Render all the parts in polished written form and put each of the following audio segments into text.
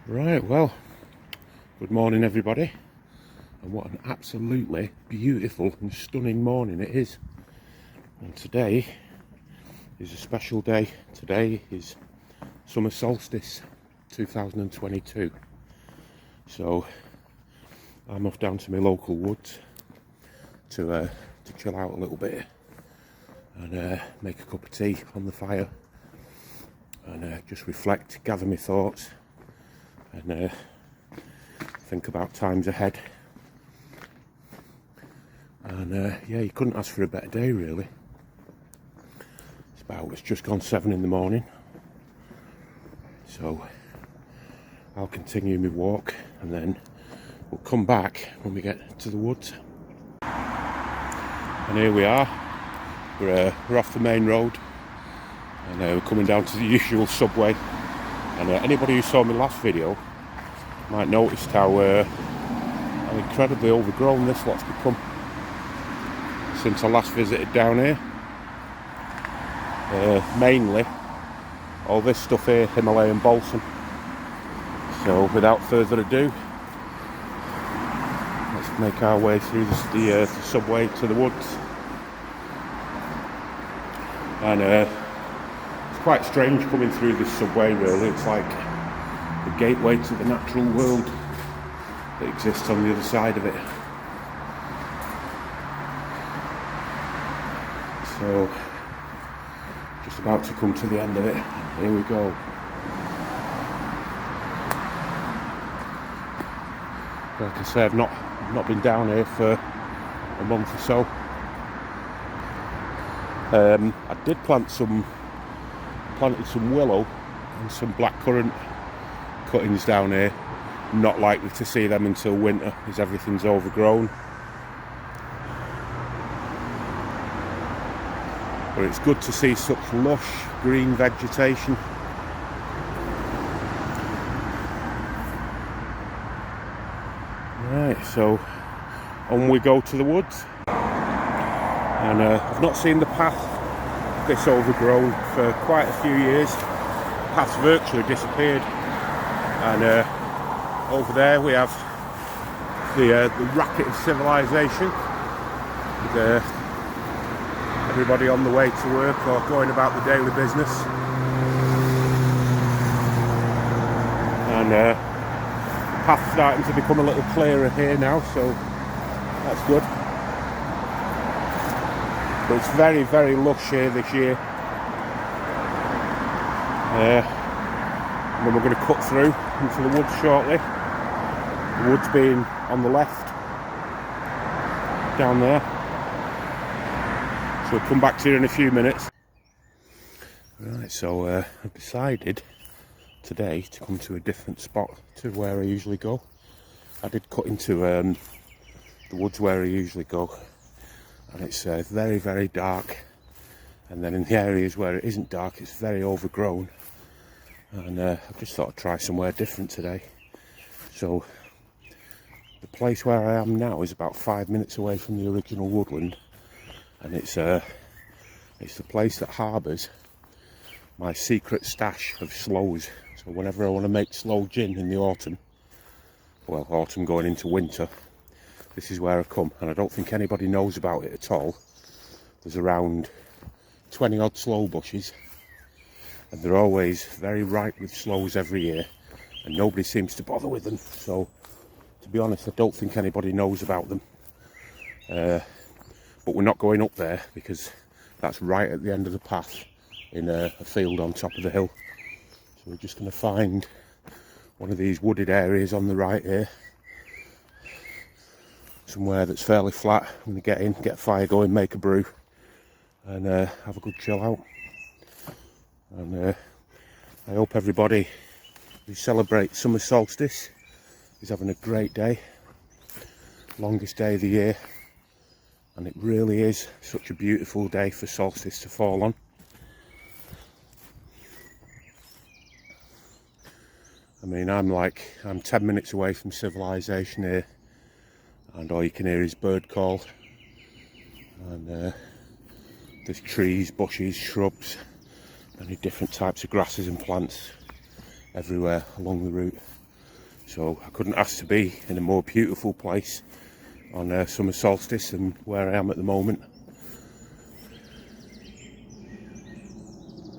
Right, well, good morning everybody, and what an absolutely beautiful and stunning morning it is. And today is a special day. Today is Summer Solstice 2022. So I'm off down to my local woods to chill out a little bit and make a cup of tea on the fire and just reflect, gather my thoughts and think about times ahead. And yeah, you couldn't ask for a better day really. It's just gone 7 in the morning, so I'll continue my walk and then we'll come back when we get to the woods. And here we are, we're off the main road and we're coming down to the usual subway. And anybody who saw my last video might notice how incredibly overgrown this lot's become since I last visited down here. Mainly all this stuff here, Himalayan balsam. So without further ado, let's make our way through the subway to the woods. And it's quite strange coming through this subway really. It's like the gateway to the natural world that exists on the other side of it. So just about to come to the end of it. Here we go. Like I say, I've not been down here for a month or so. I did planted some willow and some blackcurrant cuttings down here. Not likely to see them until winter as everything's overgrown. But it's good to see such lush green vegetation. Right, so on we go to the woods. And I've not seen the path this overgrown for quite a few years. The path's virtually disappeared. And over there we have the racket of civilization with everybody on the way to work or going about the daily business. And the path's starting to become a little clearer here now, so that's good. But it's very, very lush here this year. And then we're going to cut through into the woods shortly. The woods being on the left, down there. So we'll come back to you in a few minutes. Right, so I've decided today to come to a different spot to where I usually go. I did cut into the woods where I usually go, and it's very, very dark. And then in the areas where it isn't dark, it's very overgrown. And I just thought I'd try somewhere different today. So the place where I am now is about 5 minutes away from the original woodland, and it's the place that harbours my secret stash of sloes. So whenever I want to make sloe gin in the autumn, well, autumn going into winter, this is where I come. And I don't think anybody knows about it at all. There's around 20 odd sloe bushes, and they're always very ripe with sloes every year, and nobody seems to bother with them. So to be honest, I don't think anybody knows about them. But we're not going up there because that's right at the end of the path in a field on top of the hill. So we're just going to find one of these wooded areas on the right here, somewhere that's fairly flat. I'm going to get in, get a fire going, make a brew, and have a good chill out. And I hope everybody who celebrates Summer Solstice is having a great day. Longest day of the year, and it really is such a beautiful day for solstice to fall on. I mean, I'm 10 minutes away from civilization here, and all you can hear is bird call, and there's trees, bushes, shrubs, many different types of grasses and plants everywhere along the route. So I couldn't ask to be in a more beautiful place on summer solstice than where I am at the moment.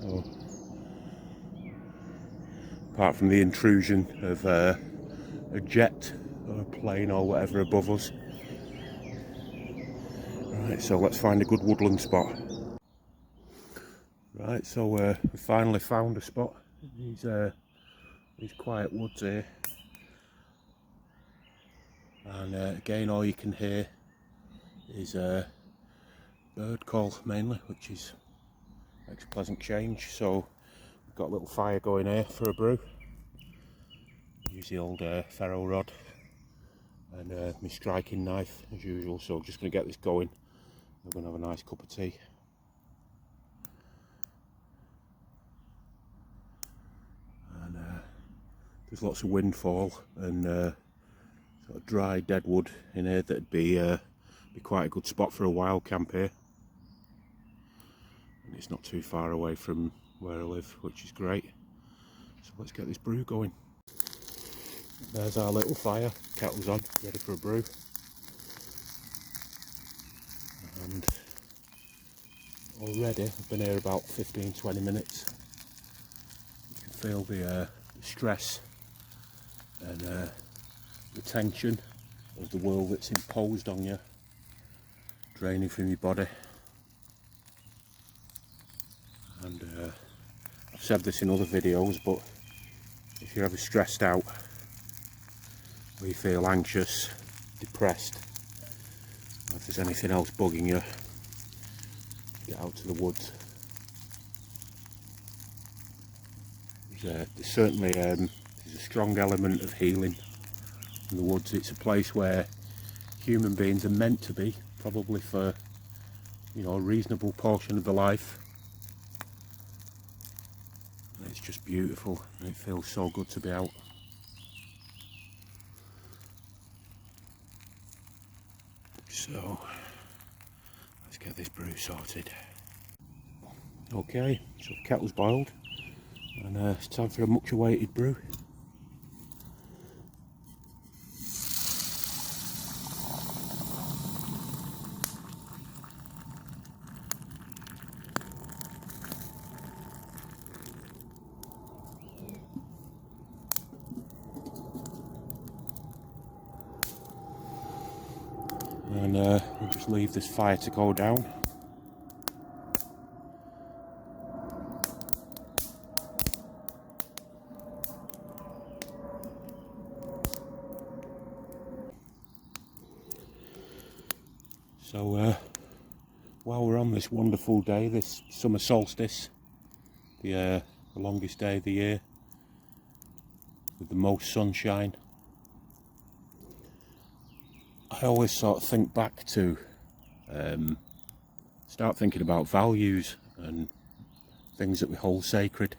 So, apart from the intrusion of a jet or a plane or whatever above us. Right, so let's find a good woodland spot. Right, so we finally found a spot. These quiet woods here. And again, all you can hear is bird call mainly, which makes a pleasant change. So we've got a little fire going here for a brew. Use the old ferro rod and my striking knife as usual. So I'm just going to get this going. We're going to have a nice cup of tea. And there's lots of windfall and sort of dry dead wood in here that'd be quite a good spot for a wild camp here. And it's not too far away from where I live, which is great. So let's get this brew going. There's our little fire, kettle's on, ready for a brew. And already, I've been here about 15-20 minutes. You can feel the stress and the tension of the world that's imposed on you, draining from your body. And I've said this in other videos, but if you're ever stressed out, or you feel anxious, depressed, or if there's anything else bugging you, get out to the woods. There's certainly there's a strong element of healing in the woods. It's a place where human beings are meant to be, probably for, you know, a reasonable portion of their life. And it's just beautiful, and it feels so good to be out. So let's get this brew sorted. Okay, so the kettle's boiled, and it's time for a much awaited brew. And we'll just leave this fire to go down. So while we're on this wonderful day, this summer solstice, the longest day of the year with the most sunshine, I always sort of think back to start thinking about values and things that we hold sacred.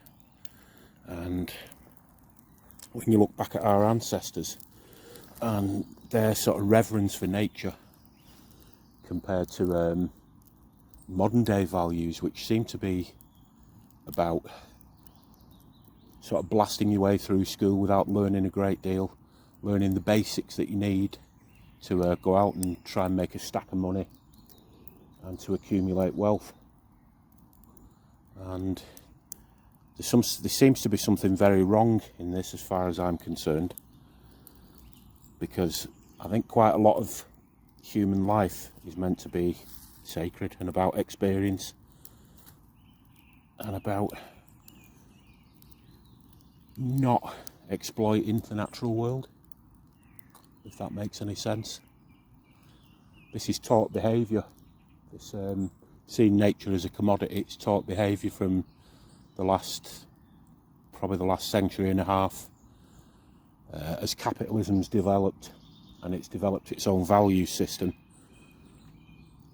And when you look back at our ancestors and their sort of reverence for nature compared to modern day values, which seem to be about sort of blasting your way through school without learning a great deal, learning the basics that you need to go out and try and make a stack of money and to accumulate wealth. And there seems to be something very wrong in this as far as I'm concerned, because I think quite a lot of human life is meant to be sacred and about experience and about not exploiting the natural world, if that makes any sense. This is taught behaviour. This seeing nature as a commodity, it's taught behaviour from probably the last century and a half, as capitalism's developed and it's developed its own value system.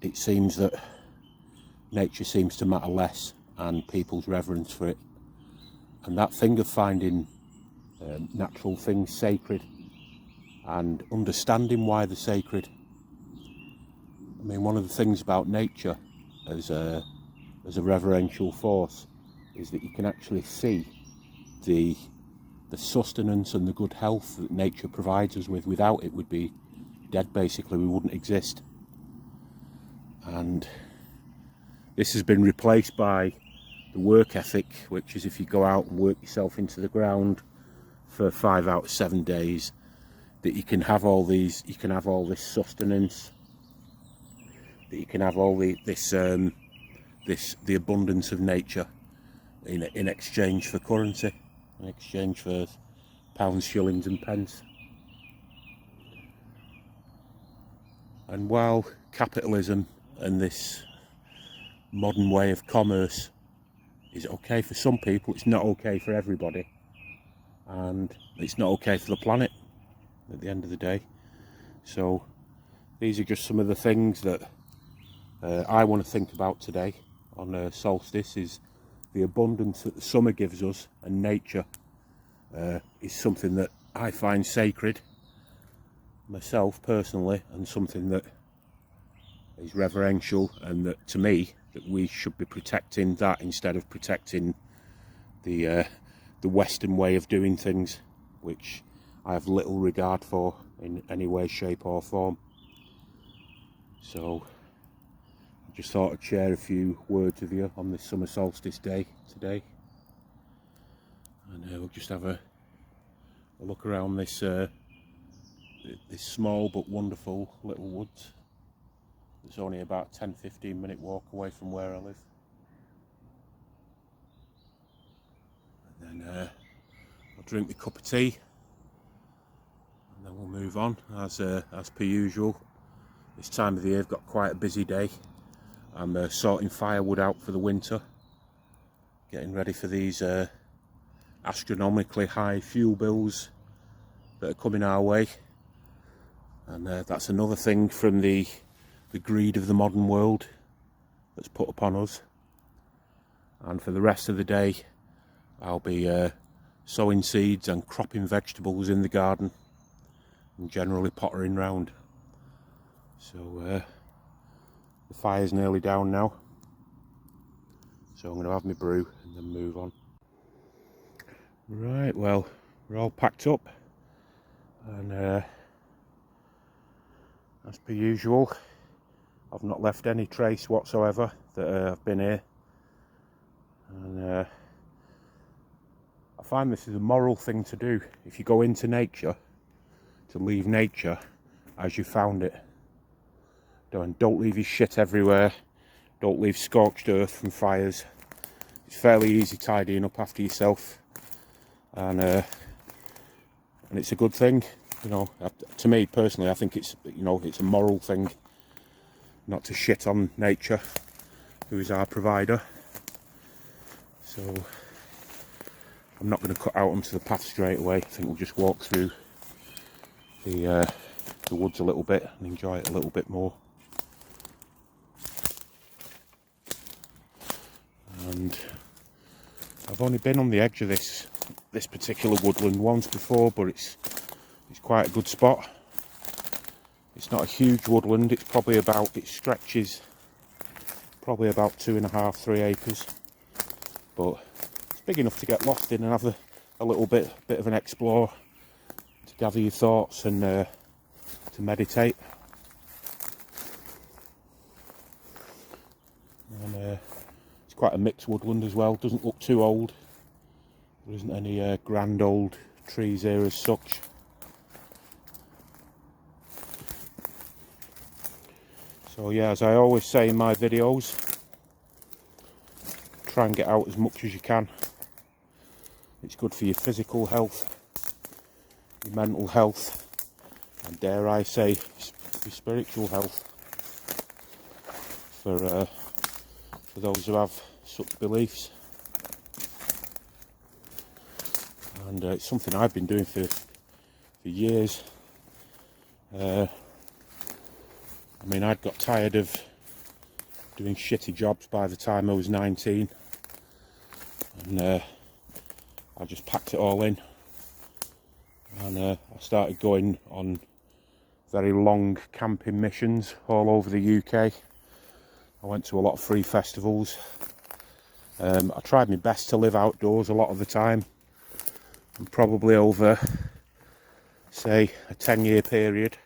It seems that nature seems to matter less, and people's reverence for it, and that thing of finding natural things sacred and understanding why they're sacred. I mean, one of the things about nature as a reverential force is that you can actually see the sustenance and the good health that nature provides us with. Without it, we'd be dead basically, we wouldn't exist. And this has been replaced by the work ethic, which is if you go out and work yourself into the ground for 5 out of 7 days, that you can have all these, you can have all this sustenance, that you can have all the abundance of nature in exchange for currency, in exchange for pounds, shillings and pence. And while capitalism and this modern way of commerce is okay for some people, it's not okay for everybody, and it's not okay for the planet at the end of the day. So these are just some of the things that I want to think about today on solstice. Is the abundance that the summer gives us, and nature is something that I find sacred myself personally, and something that is reverential, and that to me that we should be protecting that instead of protecting the Western way of doing things, which I have little regard for in any way, shape or form. So I just thought I'd share a few words with you on this summer solstice day today, and we'll just have a look around this this small but wonderful little woods. It's only about 10-15 minute walk away from where I live. And then I'll drink my cup of tea, and then we'll move on as per usual. This time of the year I've got quite a busy day. I'm sorting firewood out for the winter, getting ready for these astronomically high fuel bills that are coming our way. And that's another thing from the greed of the modern world that's put upon us. And for the rest of the day I'll be sowing seeds and cropping vegetables in the garden and generally pottering round. So the fire's nearly down now, so I'm going to have my brew and then move on. Right, well, we're all packed up, and as per usual, I've not left any trace whatsoever that I've been here. And I find this is a moral thing to do. If you go into nature, to leave nature as you found it. Don't leave your shit everywhere. Don't leave scorched earth from fires. It's fairly easy tidying up after yourself, and it's a good thing. You know, to me personally, I think it's, you know, it's a moral thing not to shit on nature, who is our provider. So I'm not going to cut out onto the path straight away. I think we'll just walk through the woods a little bit and enjoy it a little bit more. And I've only been on the edge of this particular woodland once before, but it's quite a good spot. It's not a huge woodland. It stretches probably about 2.5-3 acres, but it's big enough to get lost in and have a little bit of an explore, to gather your thoughts and to meditate. And it's quite a mixed woodland as well. Doesn't look too old. There isn't any grand old trees here as such. So yeah, as I always say in my videos, try and get out as much as you can. It's good for your physical health, your mental health, and dare I say, your spiritual health. For those who have such beliefs. And it's something I've been doing for years. I mean, I'd got tired of doing shitty jobs by the time I was 19, and I just packed it all in, and I started going on very long camping missions all over the UK. I went to a lot of free festivals. I tried my best to live outdoors a lot of the time, and probably over, say, a 10-year period,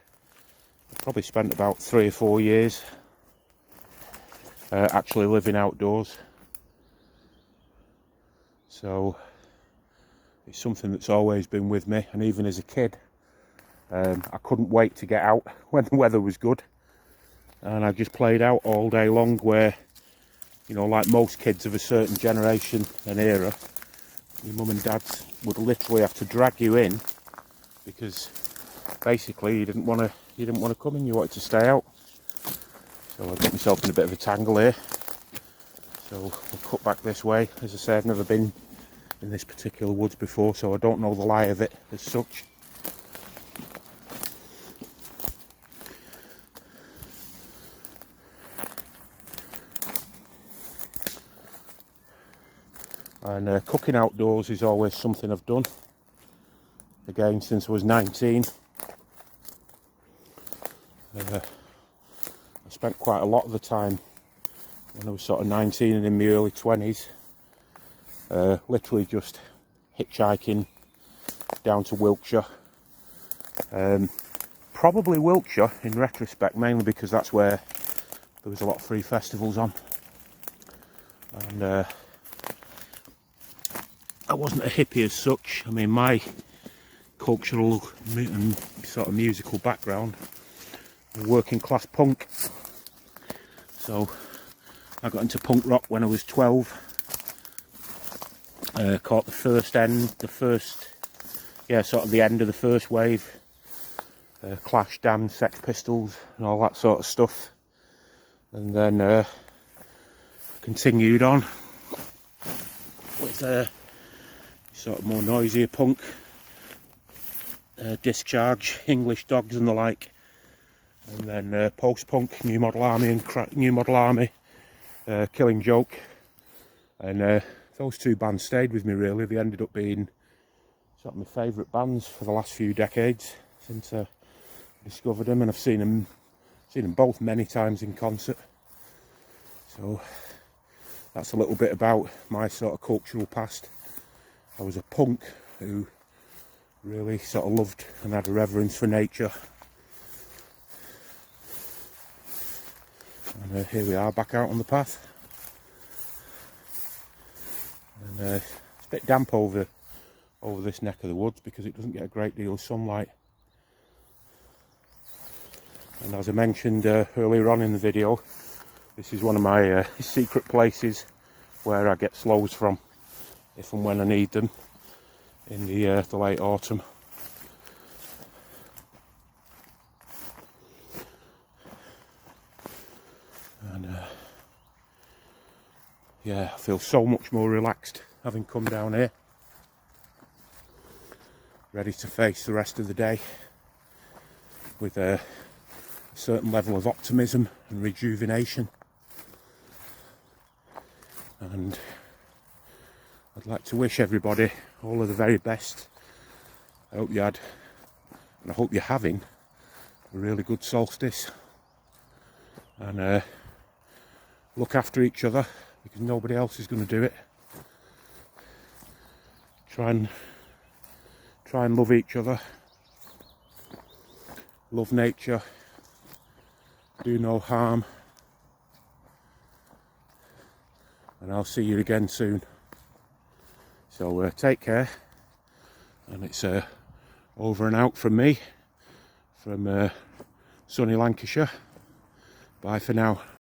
I probably spent about 3 or 4 years actually living outdoors. So it's something that's always been with me, and even as a kid, I couldn't wait to get out when the weather was good, and I just played out all day long, where, you know, like most kids of a certain generation and era, your mum and dads would literally have to drag you in, because basically you didn't want to come in, you wanted to stay out. So I got myself in a bit of a tangle here, so we'll cut back this way. As I say, I've never been in this particular woods before, so I don't know the lie of it as such. And cooking outdoors is always something I've done, again, since I was 19. I spent quite a lot of the time when I was sort of 19 and in my early 20s, literally just hitchhiking down to Wiltshire. Probably Wiltshire in retrospect, mainly because that's where there was a lot of free festivals on. And I wasn't a hippie as such. I mean, my cultural and sort of musical background, working class punk. So I got into punk rock when I was 12. Caught sort of the end of the first wave. Clash, Damned, Sex Pistols and all that sort of stuff. And then continued on with sort of more noisier punk, Discharge, English Dogs and the like. And then post-punk, New Model Army, Killing Joke. And those two bands stayed with me, really. They ended up being sort of my favourite bands for the last few decades since I discovered them, and I've seen them both many times in concert. So that's a little bit about my sort of cultural past. I was a punk who really sort of loved and had a reverence for nature. And here we are, back out on the path. And it's a bit damp over this neck of the woods because it doesn't get a great deal of sunlight. And as I mentioned earlier on in the video, this is one of my secret places where I get slows from, if and when I need them, in the late autumn. And yeah, I feel so much more relaxed having come down here, ready to face the rest of the day with a certain level of optimism and rejuvenation. And I'd like to wish everybody all of the very best. I hope you had, and I hope you're having, a really good solstice. And look after each other, because nobody else is going to do it. Try and love each other. Love nature. Do no harm. And I'll see you again soon. So take care. And it's over and out from me, from sunny Lancashire. Bye for now.